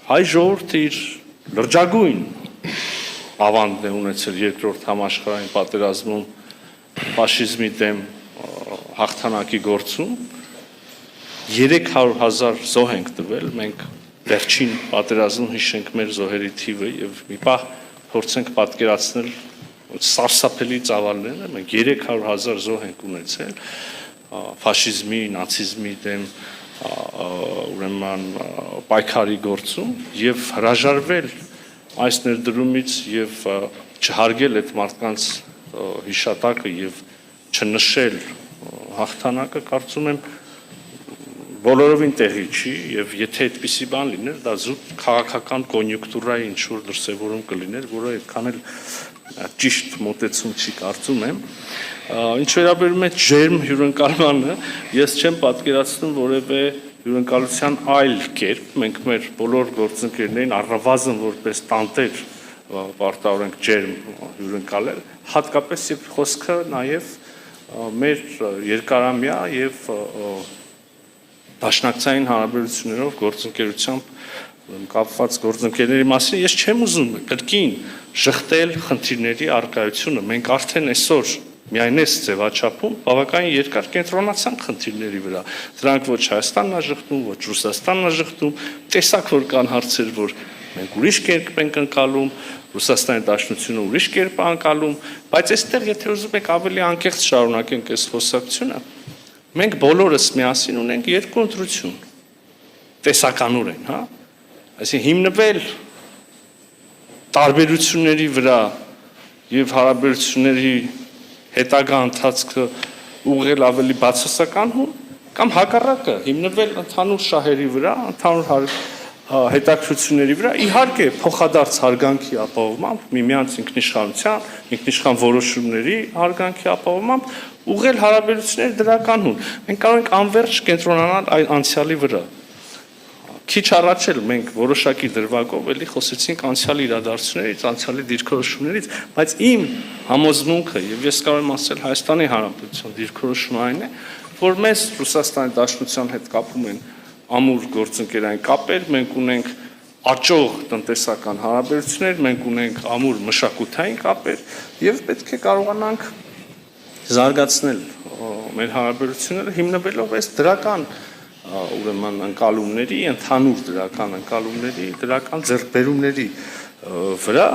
հայ ժողովուրդը իր լրջագույն ավանդն է ունեցել երկրորդ համաշխարհային պատերազմում ֆաշիզմի դեմ հաղթանակի գործում 300,000 զոհ ենք տվել, մենք վերջին պատերազմում հիշենք մեր զոհերի թիվը եւ մի պահ փորձենք պատկերացնել սարսափելի ծավալները, մենք 300,000 զոհ ենք ունեցել ֆաշիզմի, նացիզմի դեմ ուրեմն պայքարի գործում եւ հրաժարվել այս ներդրումից եւ չհարգել այդ մարդկանց հիշատակը եւ չնշել հաղթանակը, կարծում եմ բոլորովին տեղի չի եւ եթե այդպիսի բան լիներ, դա զուտ քաղաքական կոնյունկտուրայի ինչ որ դրսևորում կլիներ, որը այդքան էլ ճիշտ մոտեցում չի, կարծում եմ։ Ինչ վերաբերում է ջերմ հյուրընկալմանը, ես չեմ պատկերացնում որևէ հյուրընկալության այլ կերպ, մենք մեր բոլոր գործընկերներին առնվազն որպես տանտեր պարտավորենք ջերմ հյուրընկալել, հատկապես երբ խոսքը նաև մեր երկարամյա եւ դաշնակցային հարաբերություններով գործընկերությամբ կապված գործընկերների մասին ես չեմ ուզում կրկին շղթել խնդիրների առկայությունը, մենք արդեն այսօր միայն այս ձևաչափում բավականին երկար կենտրոնացանք խնդիրների վրա, դրանք ոչ Հայաստանն է ժխտում, ոչ Ռուսաստանն է ժխտում, տեսակ որ կան հարցեր, որ մենք ուրիշ կերպ ենք ընկալում, Ռուսաստանի Դաշնությունը ուրիշ կերպ է ընկալում, բայց այստեղ եթե ուզում եք ավելի անկեղծ շարունակենք այս խոսակցությունը, մենք բոլորս միասին ունենք երկու ընտրություն, տեսականորեն, հա, այսինքն հիմնվել տարբերությունների վրա եւ հարաբերությունների հետագա ընթացքը ուղղել ավելի բացասական կամ հակառակը հիմնվել ընդհանուր շահերի վրա, ընդհանուր հետաքրությունների վրա, իհարկե փոխադարձ հարգանքի ապահովմամբ, միմյանց ինքնիշխանության, ինքնիշխան որոշումների հարգանքի ապահովմամբ ուղղել հարաբերությունները դրականուն։ Մենք կարող ենք անվերջ կենտրոնանալ այդ անցյալի վրա։ Քիչ առաջ էլ մենք որոշակի դրվագով էլի խոսեցինք անցյալի իրադարձություններից, անցյալի դիրքորոշումներից, բայց իմ համոզմունքը եւ ես կարող եմ ասել Հայաստանի Հանրապետության դիրքորոշումը այն է, որ մեզ Ռուսաստանի Դաշնության հետ կապում են ամուր գործընկերային կապեր, մենք ունենք աճող տնտեսական հարաբերություններ, մենք ունենք ամուր մշակութային կապեր եւ պետք է կարողանանք զարգացնել մեր հարաբերությունները հիմնվելով այս դրական ուրեմն ընկալումների, ընդհանուր դրական ընկալումների, դրական ձեռքբերումների վրա